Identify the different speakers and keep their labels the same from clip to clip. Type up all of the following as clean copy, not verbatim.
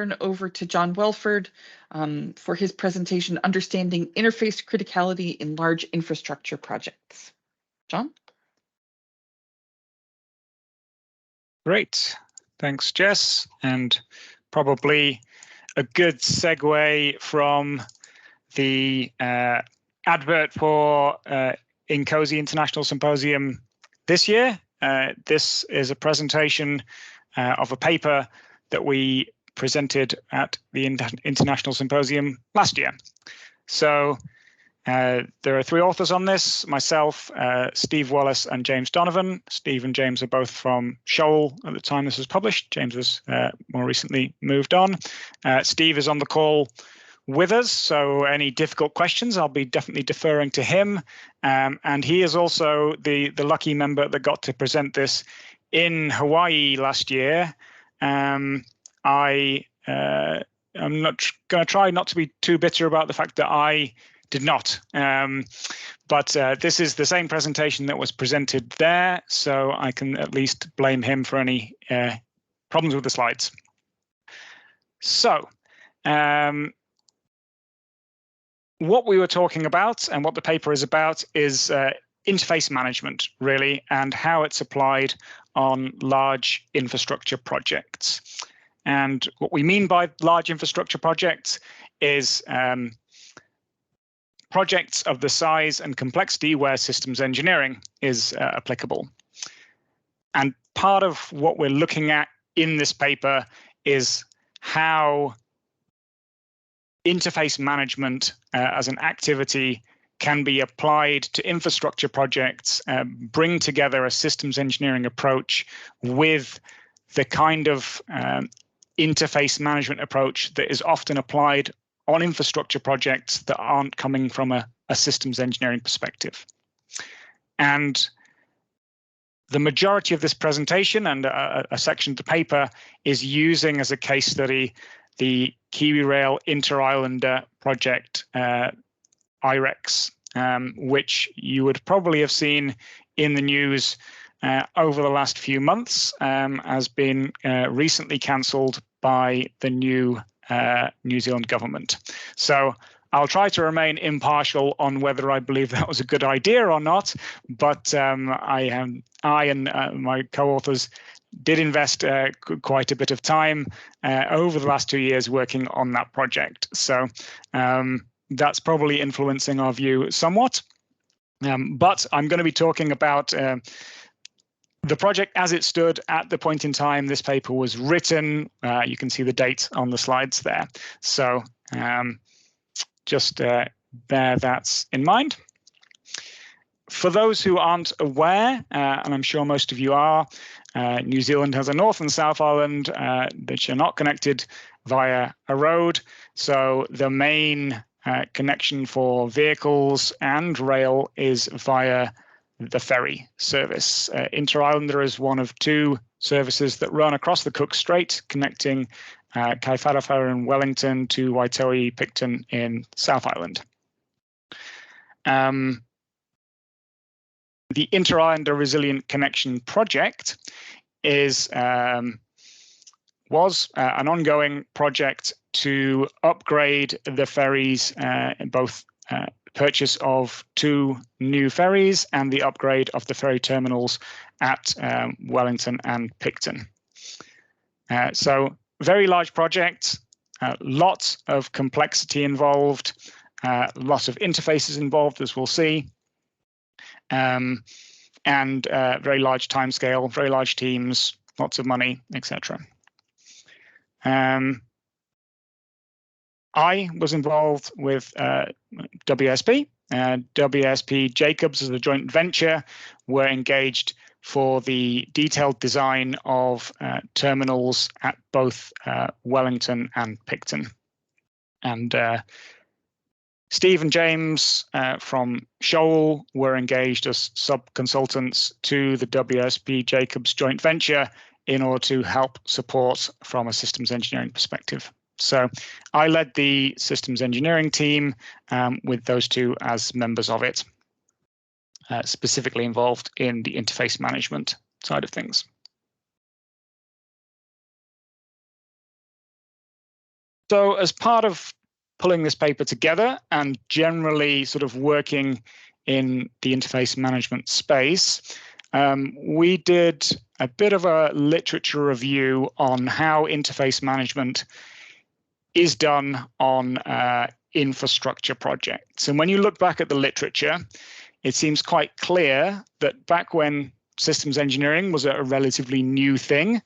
Speaker 1: turn over to John Welford for his presentation, Understanding Interface Criticality in Large Infrastructure Projects. John?
Speaker 2: Great. Thanks, Jess. And probably a good segue from the advert for INCOSE International Symposium this year. This is a presentation of a paper that we presented at the International Symposium last year. So there are three authors on this, myself, Steve Wallace and James Donovan. Steve and James are both from Shoal at the time this was published. James has more recently moved on. Steve is on the call with us, so any difficult questions, I'll be definitely deferring to him. And he is also the lucky member that got to present this in Hawaii last year. I'm not going to try not to be too bitter about the fact that I did not, but this is the same presentation that was presented there, so I can at least blame him for any problems with the slides. So what we were talking about and what the paper is about is interface management, really, and how it's applied on large infrastructure projects. And what we mean by large infrastructure projects is projects of the size and complexity where systems engineering is applicable. And part of what we're looking at in this paper is how interface management as an activity can be applied to infrastructure projects, bring together a systems engineering approach with the kind of interface management approach that is often applied on infrastructure projects that aren't coming from a systems engineering perspective. And the majority of this presentation and a section of the paper is using as a case study the KiwiRail Inter-Islander project, IREX, which you would probably have seen in the news over the last few months, has been recently cancelled by the new New Zealand government. So I'll try to remain impartial on whether I believe that was a good idea or not, but I and my co-authors did invest quite a bit of time over the last 2 years working on that project. So that's probably influencing our view somewhat. But I'm going to be talking about the project as it stood at the point in time this paper was written. You can see the date on the slides there. So just bear that in mind. For those who aren't aware, and I'm sure most of you are, New Zealand has a North and South Island which are not connected via a road. So the main connection for vehicles and rail is via the ferry service. Inter-Islander is one of two services that run across the Cook Strait, connecting Kaifarafa in Wellington to Waitohi Picton in South Island. The Inter-Islander Resilient Connection Project was an ongoing project to upgrade the ferries, both purchase of 2 new ferries and the upgrade of the ferry terminals at Wellington and Picton. So very large project, lots of complexity involved, lots of interfaces involved, as we'll see. And very large timescale, very large teams, lots of money, etc. I was involved with WSP. WSP Jacobs as a joint venture were engaged for the detailed design of terminals at both Wellington and Picton. And Steve and James from Shoal were engaged as sub-consultants to the WSP Jacobs joint venture in order to help support from a systems engineering perspective. So I led the systems engineering team with those two as members of it, specifically involved in the interface management side of things. So as part of pulling this paper together and generally sort of working in the interface management space, we did a bit of a literature review on how interface management is done on infrastructure projects. And when you look back at the literature, it seems quite clear that back when systems engineering was a relatively new thing,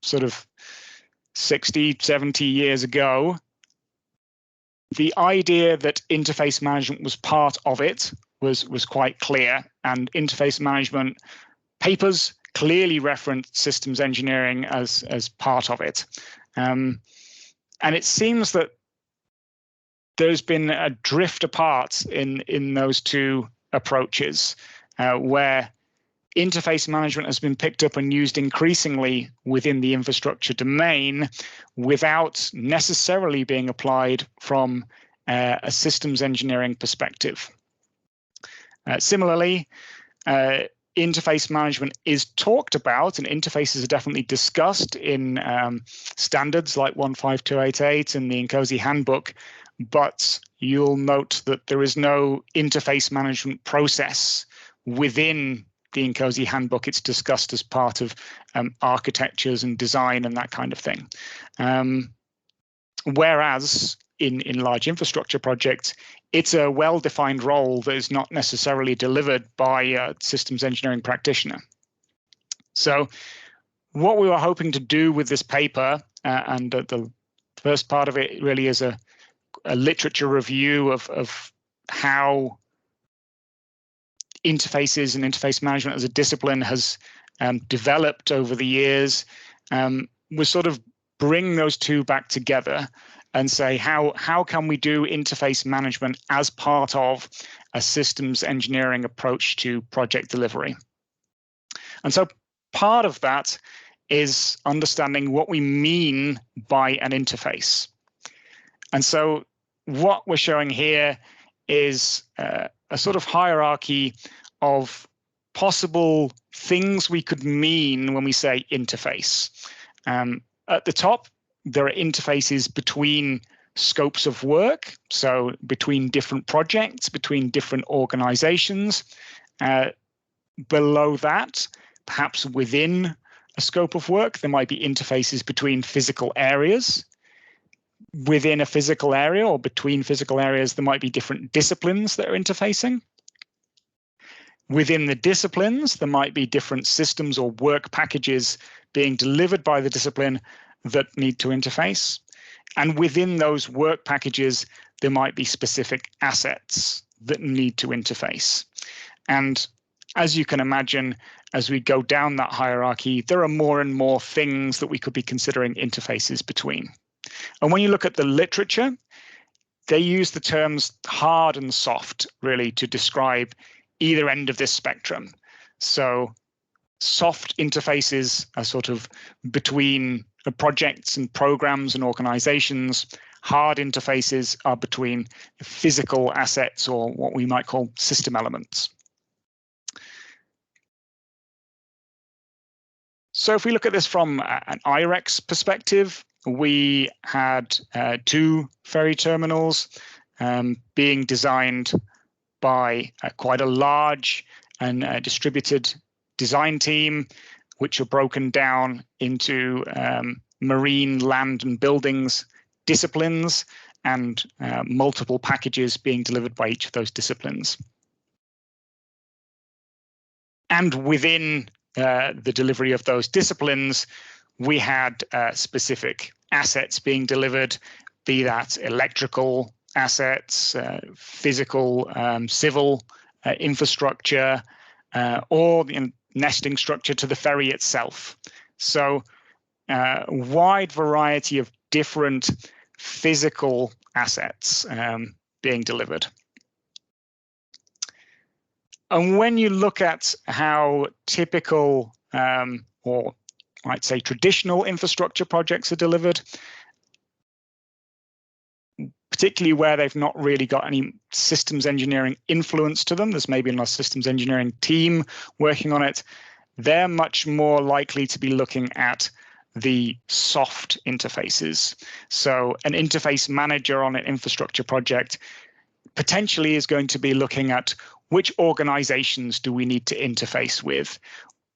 Speaker 2: sort of 60, 70 years ago, the idea that interface management was part of it was quite clear, and interface management papers clearly referenced systems engineering as part of it. And it seems that there's been a drift apart in those two approaches, where interface management has been picked up and used increasingly within the infrastructure domain without necessarily being applied from a systems engineering perspective. Similarly, interface management is talked about, and interfaces are definitely discussed in standards like 15288 and the INCOSE handbook, but you'll note that there is no interface management process within the INCOSE handbook. It's discussed as part of architectures and design and that kind of thing. Whereas in large infrastructure projects, it's a well-defined role that is not necessarily delivered by a systems engineering practitioner. So what we were hoping to do with this paper, and the first part of it really is a literature review of how interfaces and interface management as a discipline has developed over the years, was sort of bring those two back together and say, how can we do interface management as part of a systems engineering approach to project delivery? And so part of that is understanding what we mean by an interface. And so what we're showing here is a sort of hierarchy of possible things we could mean when we say interface. At the top, there are interfaces between scopes of work, so between different projects, between different organizations. Below that, perhaps within a scope of work, there might be interfaces between physical areas. Within a physical area or between physical areas, there might be different disciplines that are interfacing. Within the disciplines, there might be different systems or work packages being delivered by the discipline that need to interface. And within those work packages, there might be specific assets that need to interface. And as you can imagine, as we go down that hierarchy, there are more and more things that we could be considering interfaces between. And when you look at the literature, they use the terms hard and soft really to describe either end of this spectrum. So soft interfaces are sort of between projects and programs and organizations. Hard interfaces are between physical assets or what we might call system elements. So if we look at this from an IREX perspective, we had two ferry terminals being designed by quite a large and distributed design team, which are broken down into marine, land and buildings disciplines and multiple packages being delivered by each of those disciplines. And within the delivery of those disciplines, we had specific assets being delivered, be that electrical assets, physical, civil infrastructure, or the nesting structure to the ferry itself. So a wide variety of different physical assets being delivered. And when you look at how typical, or I'd say traditional infrastructure projects are delivered, particularly where they've not really got any systems engineering influence to them, there's maybe a systems engineering team working on it, they're much more likely to be looking at the soft interfaces. So an interface manager on an infrastructure project potentially is going to be looking at which organizations do we need to interface with?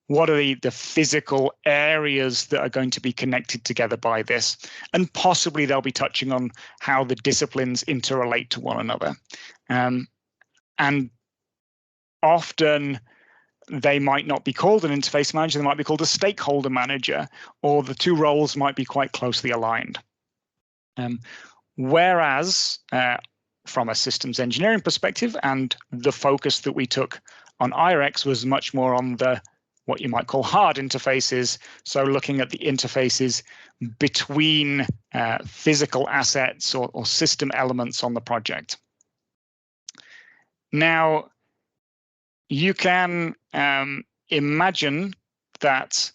Speaker 2: What are the physical areas that are going to be connected together by this? And possibly they'll be touching on how the disciplines interrelate to one another. And often they might not be called an interface manager, they might be called a stakeholder manager, or the two roles might be quite closely aligned. Whereas from a systems engineering perspective, and the focus that we took on IREX was much more on the what you might call hard interfaces, so looking at the interfaces between physical assets or system elements on the project. Now, you can imagine that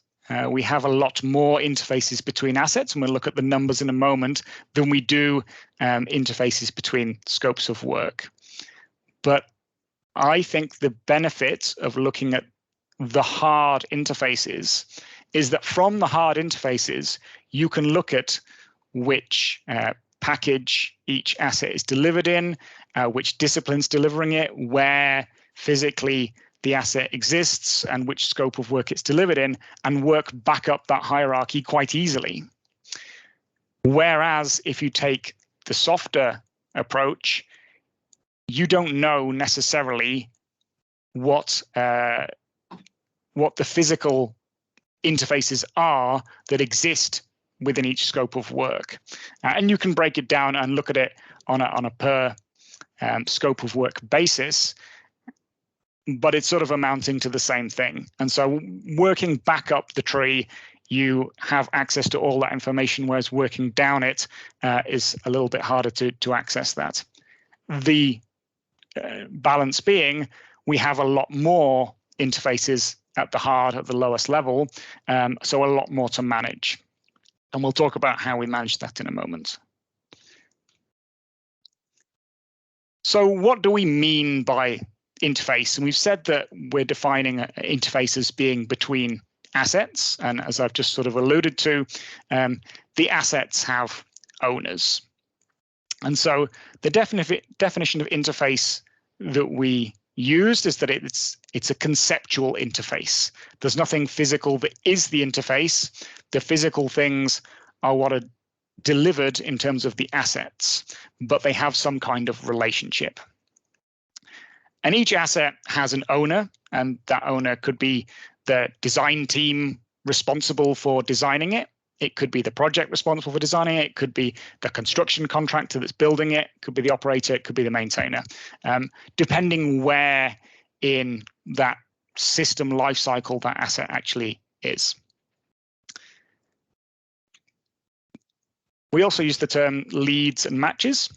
Speaker 2: we have a lot more interfaces between assets, and we'll look at the numbers in a moment, than we do interfaces between scopes of work. But I think the benefit of looking at the hard interfaces is that from the hard interfaces, you can look at which package each asset is delivered in, which discipline's delivering it, where physically the asset exists, and which scope of work it's delivered in, and work back up that hierarchy quite easily. Whereas if you take the softer approach, you don't know necessarily what the physical interfaces are that exist within each scope of work. And you can break it down and look at it on a per scope of work basis, but it's sort of amounting to the same thing. And so working back up the tree, you have access to all that information, whereas working down it is a little bit harder to access that. The balance being, we have a lot more interfaces at the hard, at the lowest level, so a lot more to manage. And we'll talk about how we manage that in a moment. So what do we mean by interface? And we've said that we're defining interface as being between assets. And as I've just sort of alluded to, the assets have owners. And so the definition of interface that we used is that it's a conceptual interface. There's nothing physical that is the interface. The physical things are what are delivered in terms of the assets, but they have some kind of relationship. And each asset has an owner, and that owner could be the design team responsible for designing it. It could be the project responsible for designing it. It could be the construction contractor that's building it. It could be the operator. It could be the maintainer, depending where in that system lifecycle that asset actually is. We also use the term leads and matches.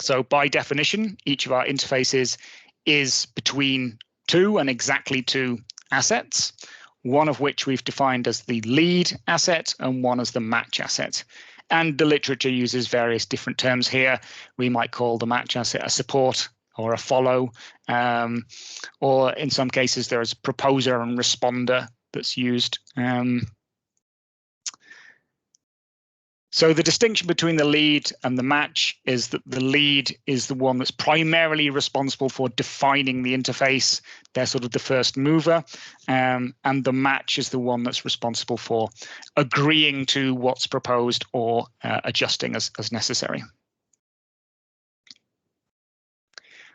Speaker 2: So by definition, each of our interfaces is between two and exactly two assets, one of which we've defined as the lead asset and one as the match asset. And the literature uses various different terms here. We might call the match asset a support or a follow, or in some cases there is proposer and responder that's used. So the distinction between the lead and the match is that the lead is the one that's primarily responsible for defining the interface. They're sort of the first mover, and the match is the one that's responsible for agreeing to what's proposed or adjusting as necessary.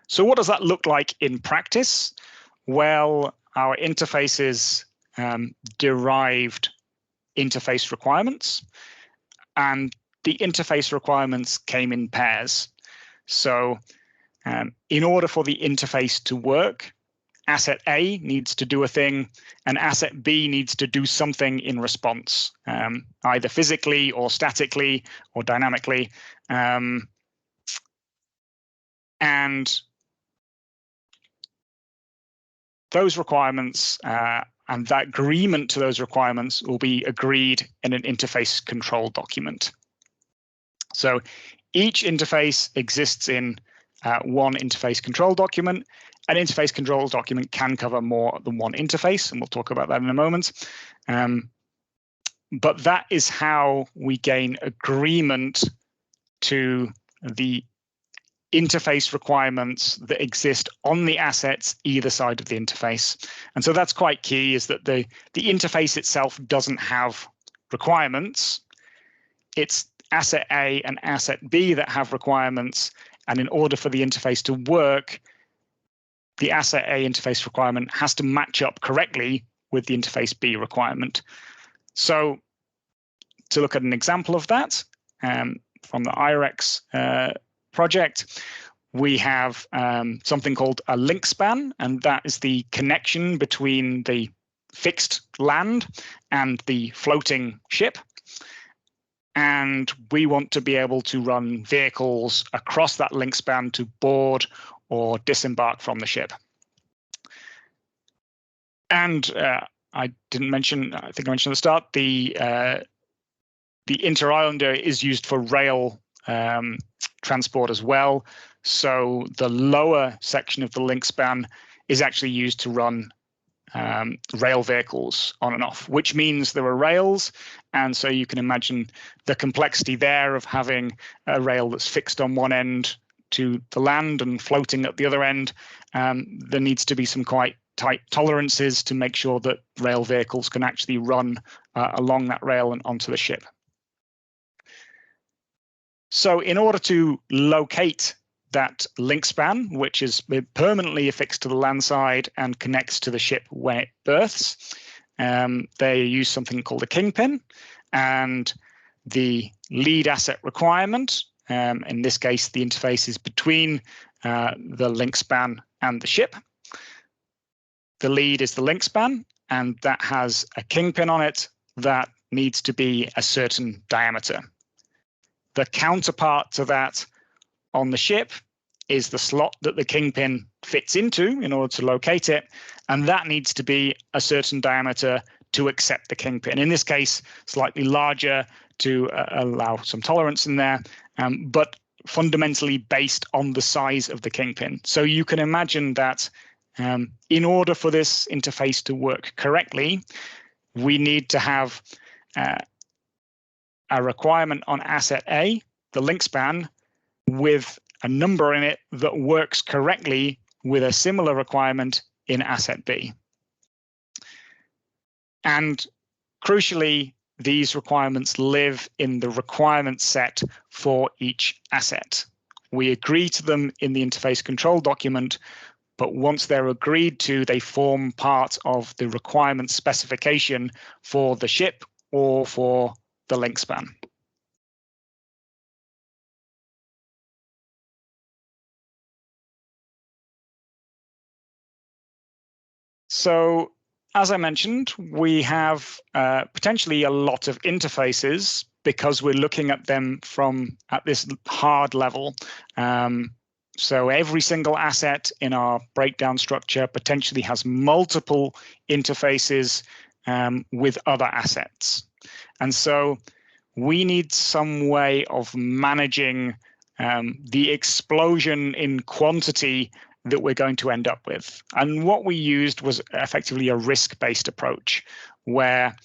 Speaker 2: So what does that look like in practice? Well, our interfaces derived interface requirements. And the interface requirements came in pairs. So in order for the interface to work, asset A needs to do a thing, and asset B needs to do something in response, either physically or statically or dynamically. And those requirements and that agreement to those requirements will be agreed in an interface control document. So each interface exists in one interface control document. An interface control document can cover more than one interface, and we'll talk about that in a moment. But that is how we gain agreement to the interface requirements that exist on the assets either side of the interface. And so that's quite key, is that the interface itself doesn't have requirements. It's asset A and asset B that have requirements. And in order for the interface to work, the asset A interface requirement has to match up correctly with the interface B requirement. So to look at an example of that, from the IREX project, we have something called a link span, and that is the connection between the fixed land and the floating ship. And we want to be able to run vehicles across that link span to board or disembark from the ship. And I didn't mention, I think I mentioned at the start, the inter-islander is used for rail transport as well. So the lower section of the link span is actually used to run rail vehicles on and off, which means there are rails. And so you can imagine the complexity there of having a rail that's fixed on one end to the land and floating at the other end. There needs to be some quite tight tolerances to make sure that rail vehicles can actually run along that rail and onto the ship. So in order to locate that link span, which is permanently affixed to the land side and connects to the ship when it berths, they use something called a kingpin, and the lead asset requirement, in this case, the interface is between the link span and the ship. The lead is the link span, and that has a kingpin on it that needs to be a certain diameter. The counterpart to that on the ship is the slot that the kingpin fits into in order to locate it, and that needs to be a certain diameter to accept the kingpin. In this case, slightly larger to allow some tolerance in there, but fundamentally based on the size of the kingpin. So you can imagine that in order for this interface to work correctly, we need to have a requirement on asset A, the link span, with a number in it that works correctly with a similar requirement in asset B. And crucially, these requirements live in the requirement set for each asset. We agree to them in the interface control document, but once they're agreed to, they form part of the requirement specification for the ship or for the link span. So, as I mentioned, we have potentially a lot of interfaces because we're looking at them at this hard level. So every single asset in our breakdown structure potentially has multiple interfaces with other assets. And so we need some way of managing the explosion in quantity that we're going to end up with. And what we used was effectively a risk-based approach, where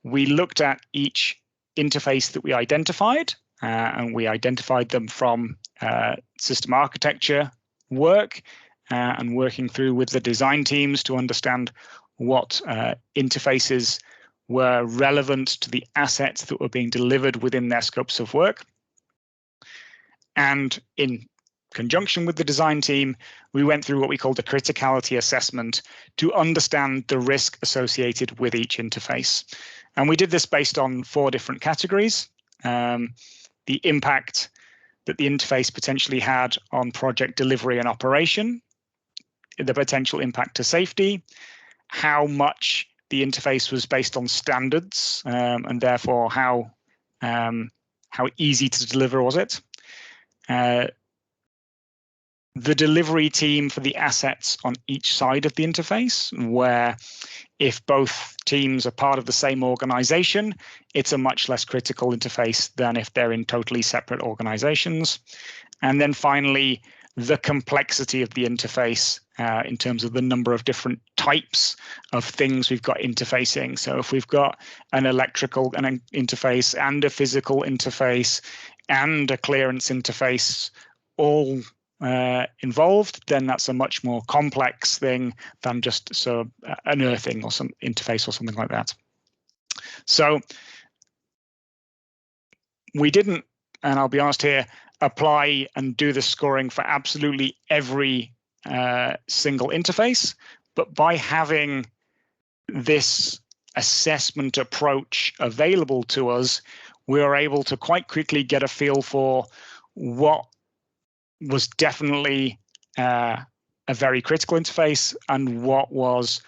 Speaker 2: we looked at each interface that we identified, and we identified them from system architecture work and working through with the design teams to understand what interfaces were relevant to the assets that were being delivered within their scopes of work. And in conjunction with the design team, we went through what we called a criticality assessment to understand the risk associated with each interface. And we did this based on 4 different categories. The impact that the interface potentially had on project delivery and operation, the potential impact to safety, how much the interface was based on standards, and therefore how easy to deliver was it. The delivery team for the assets on each side of the interface, where if both teams are part of the same organization, it's a much less critical interface than if they're in totally separate organizations. And then finally, the complexity of the interface, in terms of the number of different types of things we've got interfacing. So if we've got an electrical interface and a physical interface and a clearance interface all involved, then that's a much more complex thing than just an earthing or some interface or something like that. So we didn't, and I'll be honest here, apply and do the scoring for absolutely every single interface, but by having this assessment approach available to us, we were able to quite quickly get a feel for what was definitely a very critical interface and what was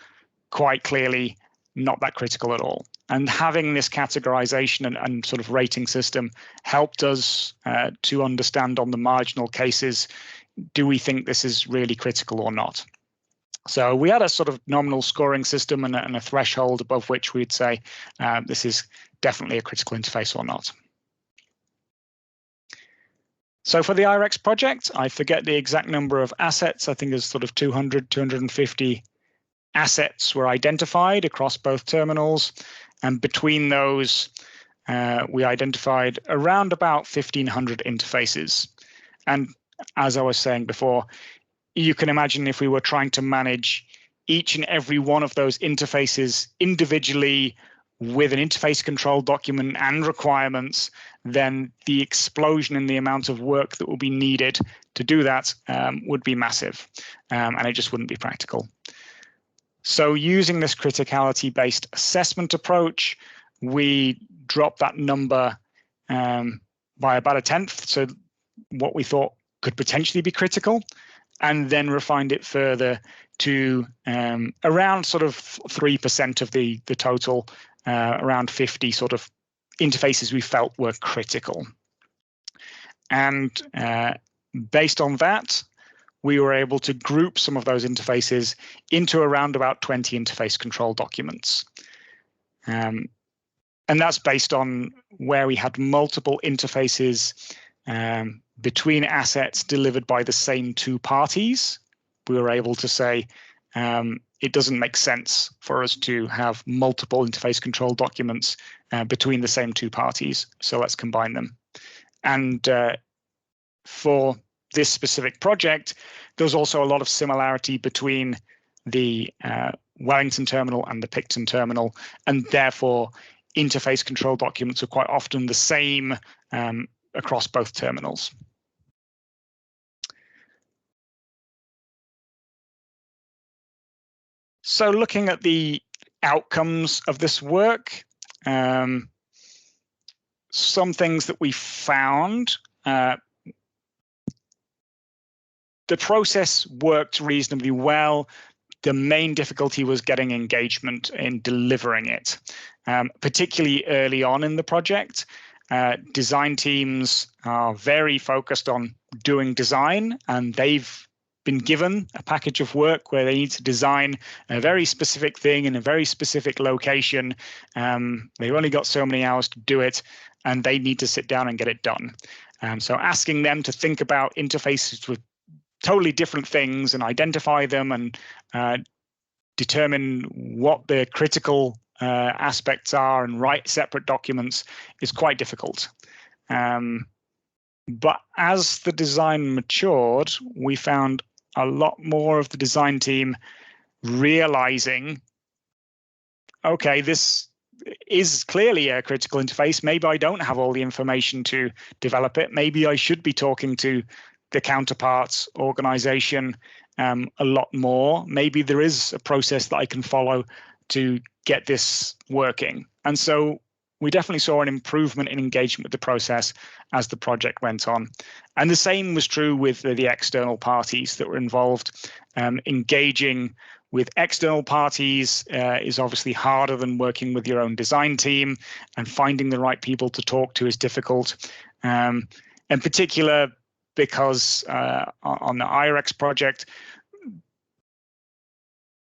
Speaker 2: quite clearly not that critical at all. And having this categorization and sort of rating system helped us to understand on the marginal cases, do we think this is really critical or not? So we had a sort of nominal scoring system and a threshold above which we'd say this is definitely a critical interface or not. So for the IREX project, I forget the exact number of assets. I think there's sort of 200, 250 assets were identified across both terminals. And between those, we identified around about 1,500 interfaces. And as I was saying before, you can imagine if we were trying to manage each and every one of those interfaces individually with an interface control document and requirements, then the explosion in the amount of work that will be needed to do that would be massive, and it just wouldn't be practical. So using this criticality-based assessment approach, we dropped that number by about a tenth, so what we thought could potentially be critical, and then refined it further to around sort of 3% of the total, around 50 sort of interfaces we felt were critical. And based on that, we were able to group some of those interfaces into around about 20 interface control documents. And that's based on where we had multiple interfaces between assets delivered by the same two parties. We were able to say it doesn't make sense for us to have multiple interface control documents between the same two parties, so let's combine them. And for this specific project, there's also a lot of similarity between the Wellington terminal and the Picton terminal, and therefore interface control documents are quite often the same across both terminals. So looking at the outcomes of this work, some things that we found, the process worked reasonably well. The main difficulty was getting engagement in delivering it, particularly early on in the project. Design teams are very focused on doing design, and they've been given a package of work where they need to design a very specific thing in a very specific location. They've only got so many hours to do it, and they need to sit down and get it done. So asking them to think about interfaces with totally different things and identify them and determine what the critical aspects are and write separate documents is quite difficult. But as the design matured, we found a lot more of the design team realizing, okay, this is clearly a critical interface. Maybe I don't have all the information to develop it. Maybe I should be talking to the counterparts organization a lot more. Maybe there is a process that I can follow to get this working. And so we definitely saw an improvement in engagement with the process as the project went on. And the same was true with the external parties that were involved. Engaging with external parties is obviously harder than working with your own design team, and finding the right people to talk to is difficult. In particular, because on the IREX project,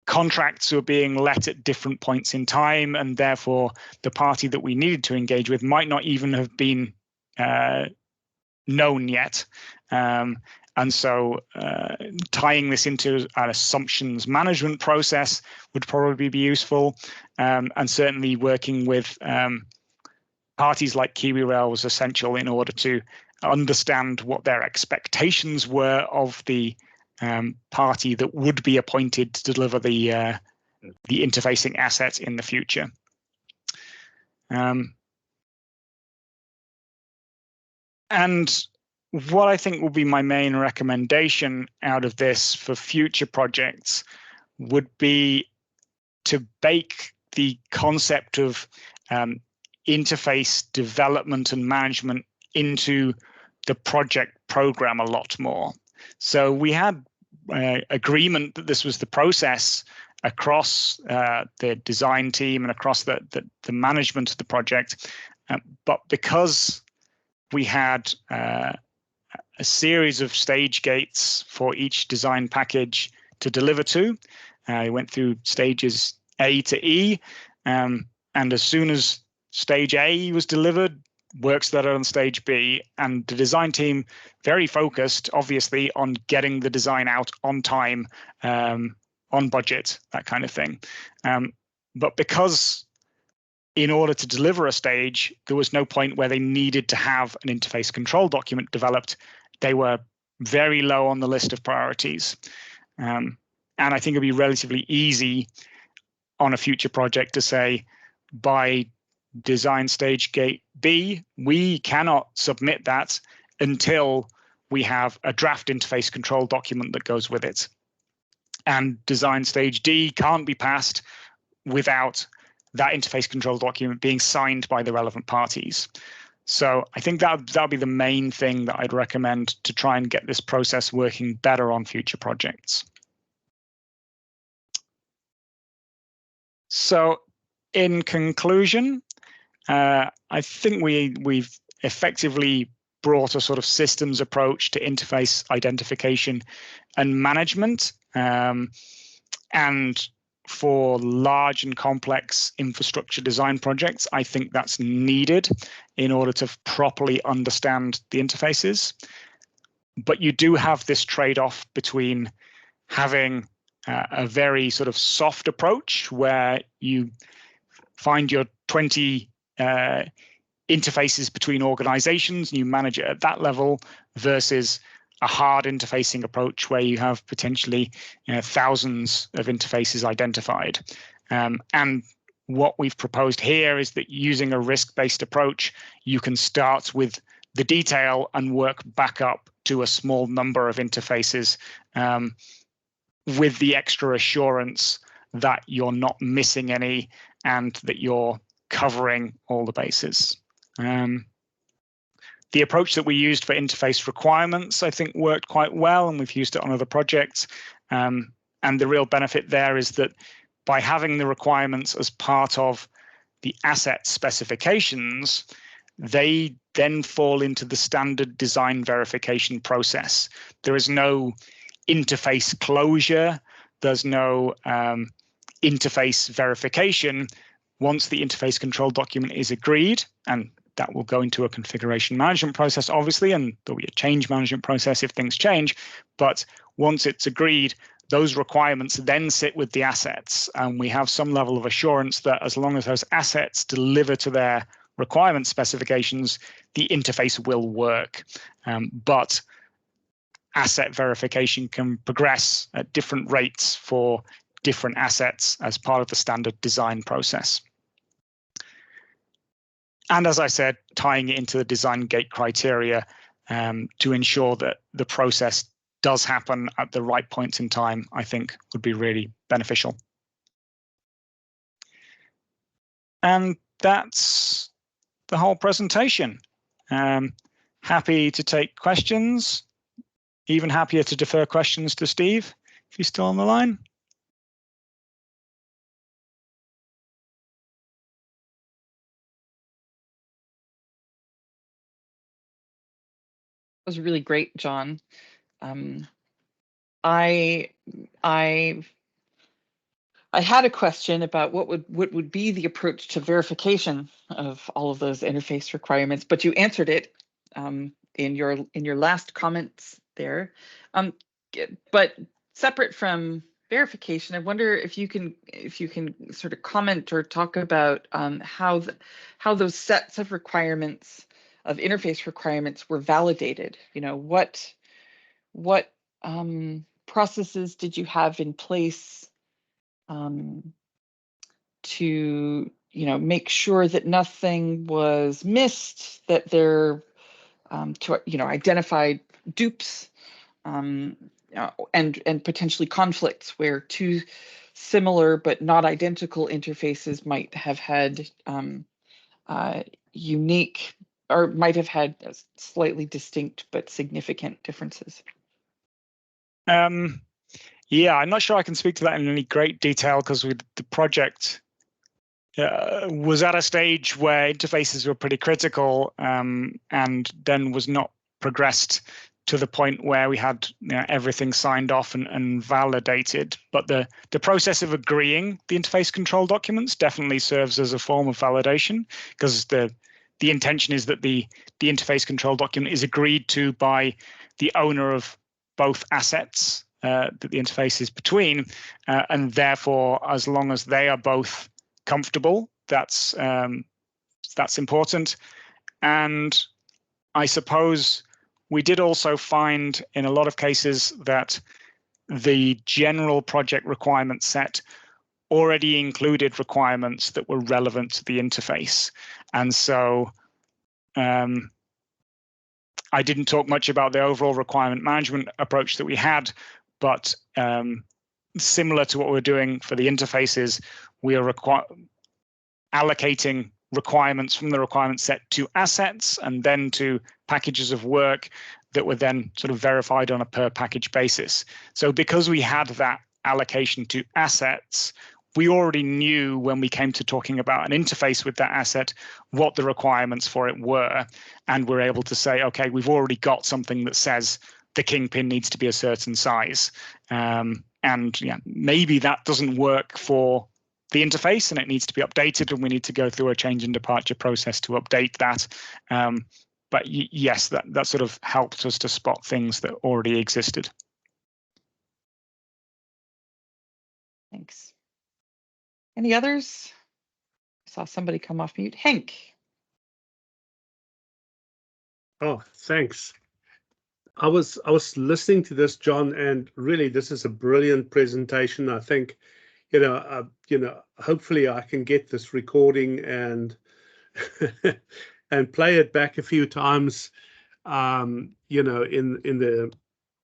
Speaker 2: contracts were being let at different points in time, and therefore the party that we needed to engage with might not even have been known yet. And And so tying this into an assumptions management process would probably be useful. And certainly working with parties like KiwiRail was essential in order to understand what their expectations were of the party that would be appointed to deliver the interfacing assets in the future. And what I think will be my main recommendation out of this for future projects would be to bake the concept of interface development and management into the project program a lot more. So we had agreement that this was the process across the design team and across the management of the project, but because we had a series of stage gates for each design package to deliver to. We went through stages A to E, and as soon as stage A was delivered, work started on stage B, and the design team very focused, obviously, on getting the design out on time, on budget, that kind of thing. But because in order to deliver a stage, there was no point where they needed to have an interface control document developed. They were very low on the list of priorities. And I think it'd be relatively easy on a future project to say, by design stage gate B, we cannot submit that until we have a draft interface control document that goes with it. And design stage D can't be passed without that interface control document being signed by the relevant parties. So I think that'll be the main thing that I'd recommend to try and get this process working better on future projects. So in conclusion, I think we've effectively brought a sort of systems approach to interface identification and management. And for large and complex infrastructure design projects, I think that's needed in order to properly understand the interfaces. But you do have this trade-off between having a very sort of soft approach where you find your 20 interfaces between organizations and you manage it at that level versus a hard interfacing approach where you have potentially thousands of interfaces identified. And what we've proposed here is that using a risk-based approach, you can start with the detail and work back up to a small number of interfaces with the extra assurance that you're not missing any and that you're covering all the bases. The approach that we used for interface requirements, I think, worked quite well, and we've used it on other projects. And the real benefit there is that by having the requirements as part of the asset specifications, they then fall into the standard design verification process. There is no interface closure. There's no interface verification. Once the interface control document is agreed, and that will go into a configuration management process, obviously, and there'll be a change management process if things change. But once it's agreed, those requirements then sit with the assets, and we have some level of assurance that as long as those assets deliver to their requirement specifications, the interface will work. But asset verification can progress at different rates for different assets as part of the standard design process. And as I said, tying it into the design gate criteria to ensure that the process does happen at the right points in time, I think would be really beneficial. And that's the whole presentation. Happy to take questions, even happier to defer questions to Steve, if he's still on the line.
Speaker 1: Was really great, John. I had a question about what would be the approach to verification of all of those interface requirements, but you answered it in your last comments there. But separate from verification, I wonder if you can sort of comment or talk about how those sets of requirements, of interface requirements, were validated. You know, what processes did you have in place to, you know, make sure that nothing was missed, that there to, you know, identify dupes, and potentially conflicts where two similar but not identical interfaces might have had unique, or might have had slightly distinct but significant differences.
Speaker 2: Yeah, I'm not sure I can speak to that in any great detail because the project was at a stage where interfaces were pretty critical, and then was not progressed to the point where we had, you know, everything signed off and validated. But the process of agreeing the interface control documents definitely serves as a form of validation, because the intention is that the interface control document is agreed to by the owner of both assets that the interface is between, and therefore, as long as they are both comfortable, that's important. And I suppose we did also find in a lot of cases that the general project requirement set already included requirements that were relevant to the interface. And so I didn't talk much about the overall requirement management approach that we had, but similar to what we're doing for the interfaces, we are allocating requirements from the requirement set to assets and then to packages of work that were then sort of verified on a per package basis. So because we had that allocation to assets, we already knew when we came to talking about an interface with that asset what the requirements for it were, and we're able to say, okay, we've already got something that says the kingpin needs to be a certain size, and yeah, maybe that doesn't work for the interface and it needs to be updated, and we need to go through a change and departure process to update that. But yes, that sort of helped us to spot things that already existed.
Speaker 1: Thanks. Any others? I saw somebody come off mute. Henk.
Speaker 3: Oh, thanks. I was listening to this, John, and really this is a brilliant presentation. I think, you know, hopefully I can get this recording and and play it back a few times, you know, in the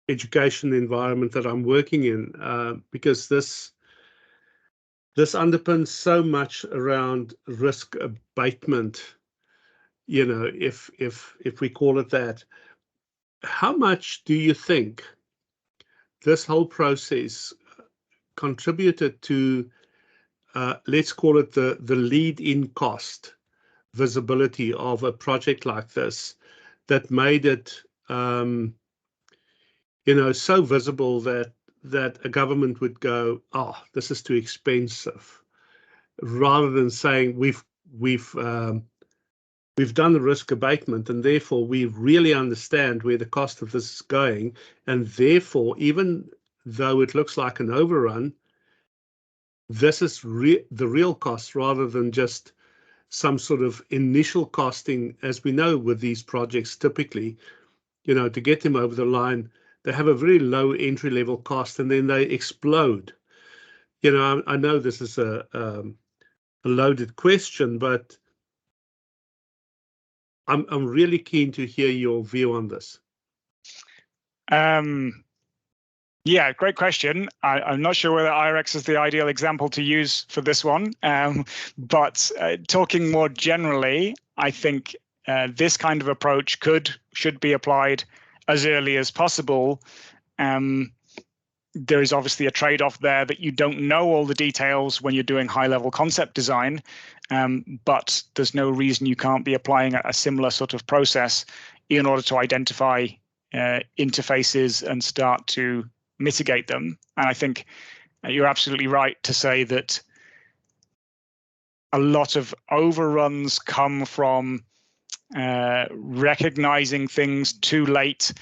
Speaker 3: education environment that I'm working in, because this underpins so much around risk abatement, you know, if we call it that. How much do you think this whole process contributed to, let's call it the lead-in cost visibility of a project like this, that made it, you know, so visible that a government would go, oh, this is too expensive, rather than saying we've done the risk abatement, and therefore we really understand where the cost of this is going, and therefore, even though it looks like an overrun, this is the real cost, rather than just some sort of initial costing. As we know with these projects, typically, you know, to get them over the line, they have a very low entry level cost, and then they explode. You know, I know this is a loaded question, but I'm really keen to hear your view on this.
Speaker 2: Yeah, great question. I'm not sure whether IREX is the ideal example to use for this one, but talking more generally, I think this kind of approach should be applied as early as possible. There is obviously a trade-off there that you don't know all the details when you're doing high-level concept design, but there's no reason you can't be applying a similar sort of process in order to identify interfaces and start to mitigate them. And I think you're absolutely right to say that a lot of overruns come from recognizing things too late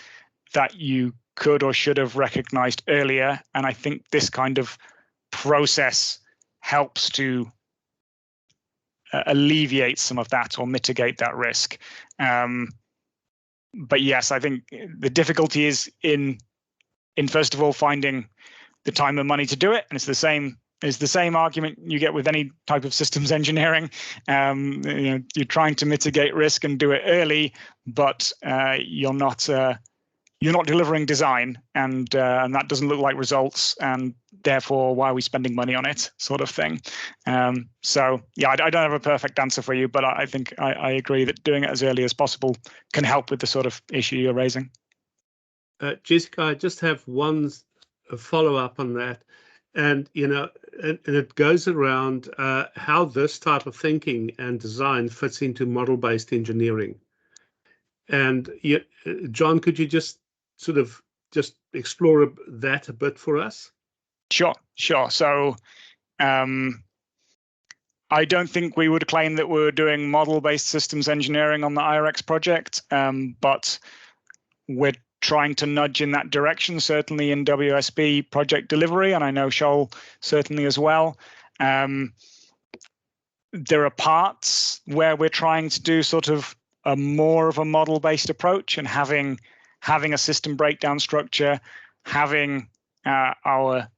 Speaker 2: that you could or should have recognized earlier. And I think this kind of process helps to alleviate some of that or mitigate that risk. But yes, I think the difficulty is in first of all finding the time and money to do it, and it's the same argument you get with any type of systems engineering. You're trying to mitigate risk and do it early, but you're not delivering design, and that doesn't look like results, and therefore why are we spending money on it, sort of thing. So yeah, I don't have a perfect answer for you, but I think I agree that doing it as early as possible can help with the sort of issue you're raising.
Speaker 3: Jessica, I just have one follow-up on that, and and it goes around how this type of thinking and design fits into model-based engineering. And John, could you just sort of explore that a bit for us?
Speaker 2: Sure. So I don't think we would claim that we're doing model-based systems engineering on the IREX project, but we're trying to nudge in that direction, certainly in WSB project delivery, and I know Shoal certainly as well. There are parts where we're trying to do sort of more of a model-based approach, and having a system breakdown structure, having our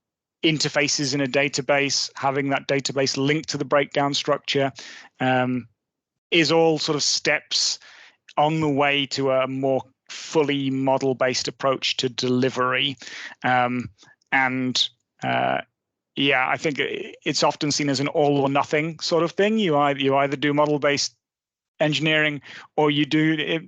Speaker 2: interfaces in a database, having that database linked to the breakdown structure, is all sort of steps on the way to a more fully model-based approach to delivery. Yeah, I think it's often seen as an all or nothing sort of thing. You either do model-based engineering or you do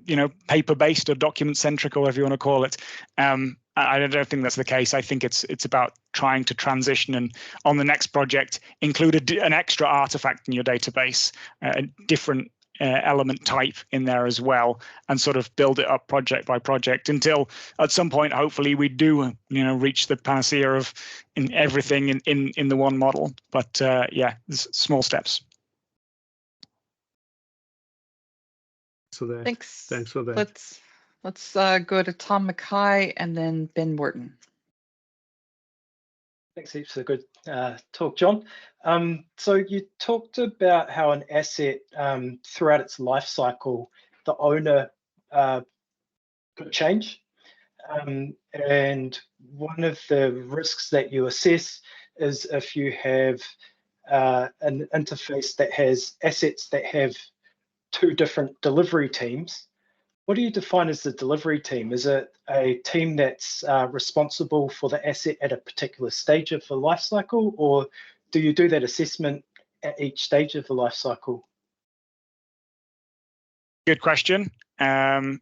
Speaker 2: paper-based or document-centric, or whatever you want to call it. I don't think that's the case. I think it's about trying to transition, and on the next project include an extra artifact in your database, a different element type in there as well, and sort of build it up project by project until at some point, hopefully, we do reach the panacea of everything in the one model. But yeah, small steps.
Speaker 3: So that,
Speaker 1: Thanks
Speaker 3: for that.
Speaker 1: Let's go to Tom Mackay and then Ben Morton.
Speaker 4: Thanks heaps for a good talk, John. So you talked about how an asset, throughout its life cycle, the owner could change. And one of the risks that you assess is if you have an interface that has assets that have two different delivery teams. What do you define as the delivery team? Is it a team that's responsible for the asset at a particular stage of the life cycle, or do you do that assessment at each stage of the life cycle?
Speaker 2: Good question. I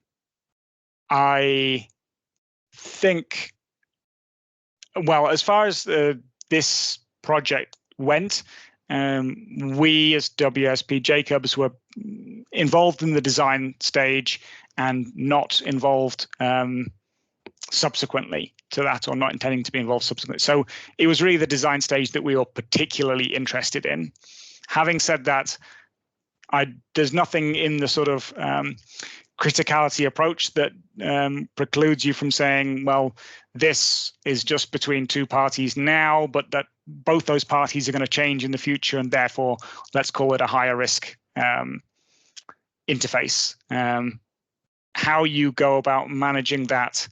Speaker 2: think, well, as far as this project went, we as WSP Jacobs were involved in the design stage and not involved subsequently to that, or not intending to be involved subsequently. So it was really the design stage that we were particularly interested in. Having said that, there's nothing in the sort of criticality approach that precludes you from saying, well, this is just between two parties now, but that both those parties are going to change in the future, and therefore let's call it a higher risk interface. How you go about managing that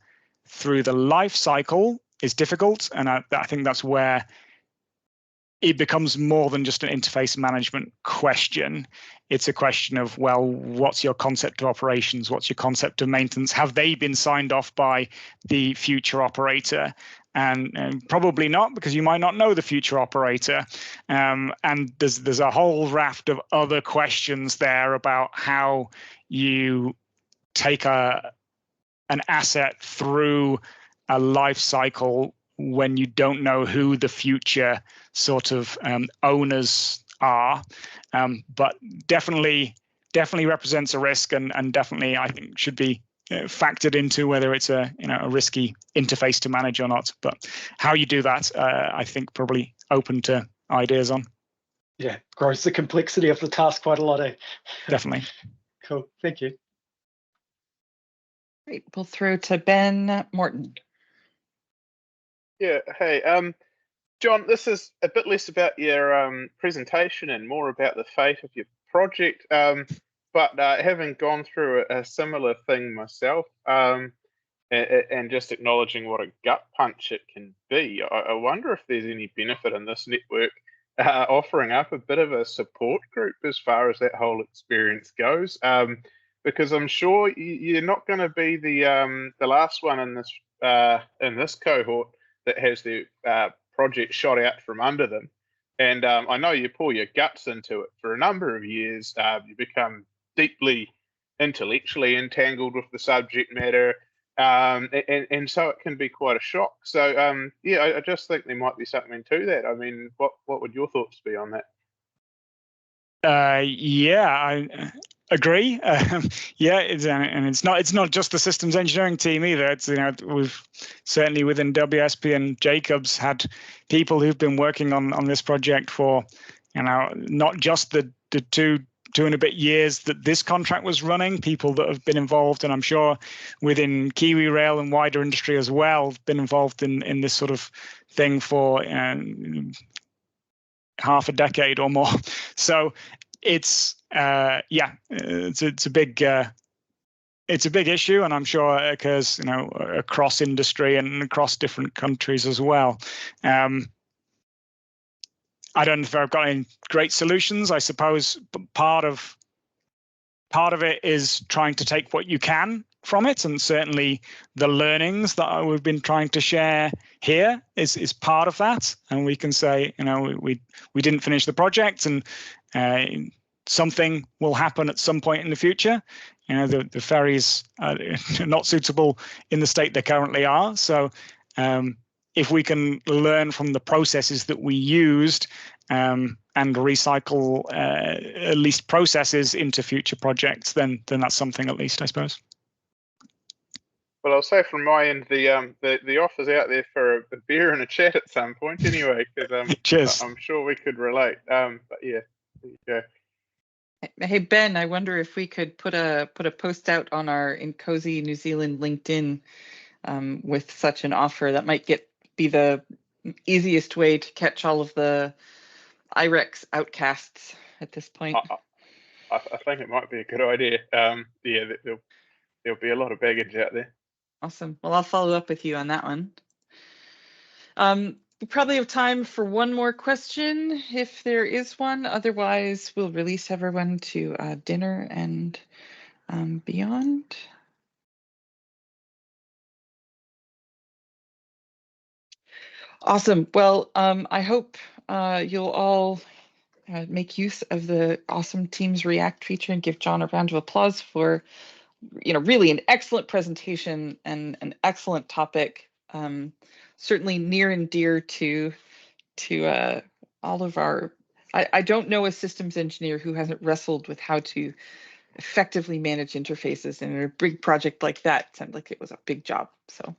Speaker 2: through the life cycle is difficult, and I think that's where it becomes more than just an interface management question. It's a question of, well, what's your concept of operations? What's your concept of maintenance? Have they been signed off by the future operator? And probably not, because you might not know the future operator. And there's a whole raft of other questions there about how you take an asset through a life cycle when you don't know who the future sort of owners are. But definitely represents a risk, and definitely I think should be factored into whether it's a risky interface to manage or not. But how you do that, I think probably open to ideas on.
Speaker 4: Yeah, grows the complexity of the task quite a lot, eh?
Speaker 2: Definitely.
Speaker 4: Cool, thank you.
Speaker 1: Great. We'll throw to Ben Morton.
Speaker 5: Yeah, hey, John, this is a bit less about your presentation and more about the fate of your project. But having gone through a similar thing myself, and just acknowledging what a gut punch it can be, I wonder if there's any benefit in this network offering up a bit of a support group as far as that whole experience goes. Because I'm sure you're not going to be the last one in this cohort that has the project shot out from under them. And I know you pour your guts into it for a number of years. You become deeply intellectually entangled with the subject matter. And so it can be quite a shock. So yeah, I just think there might be something to that. I mean, what would your thoughts be on that?
Speaker 2: Yeah, I agree. Yeah, and it's not just the systems engineering team either. It's, we've certainly within WSP and Jacobs had people who've been working on this project for, not just the two and a bit years that this contract was running, people that have been involved, and I'm sure within Kiwi Rail and wider industry as well, been involved in this sort of thing for half a decade or more. So it's it's a big issue, and I'm sure it occurs across industry and across different countries as well. I don't know if I've got any great solutions. I suppose part of it is trying to take what you can from it, and certainly the learnings that we've been trying to share here is part of that. And we can say, we didn't finish the project, and something will happen at some point in the future. The ferries are not suitable in the state they currently are. So if we can learn from the processes that we used and recycle at least processes into future projects, then that's something at least, I suppose.
Speaker 5: Well, I'll say from my end, the offer's out there for a beer and a chat at some point anyway, because
Speaker 2: Cheers.
Speaker 5: I'm sure we could relate. But yeah, there you go.
Speaker 1: Hey Ben, I wonder if we could put a post out on our INCOSE New Zealand LinkedIn with such an offer. That might be the easiest way to catch all of the IREX outcasts at this point.
Speaker 5: I think it might be a good idea. Yeah, there'll be a lot of baggage out there.
Speaker 1: Awesome. Well, I'll follow up with you on that one. We probably have time for one more question if there is one. Otherwise, we'll release everyone to dinner and beyond. Awesome. Well, I hope you'll all make use of the awesome Teams React feature and give John a round of applause for, really an excellent presentation and an excellent topic. Certainly near and dear to all of our. I don't know a systems engineer who hasn't wrestled with how to effectively manage interfaces, and in a big project like that, it sounded like it was a big job. So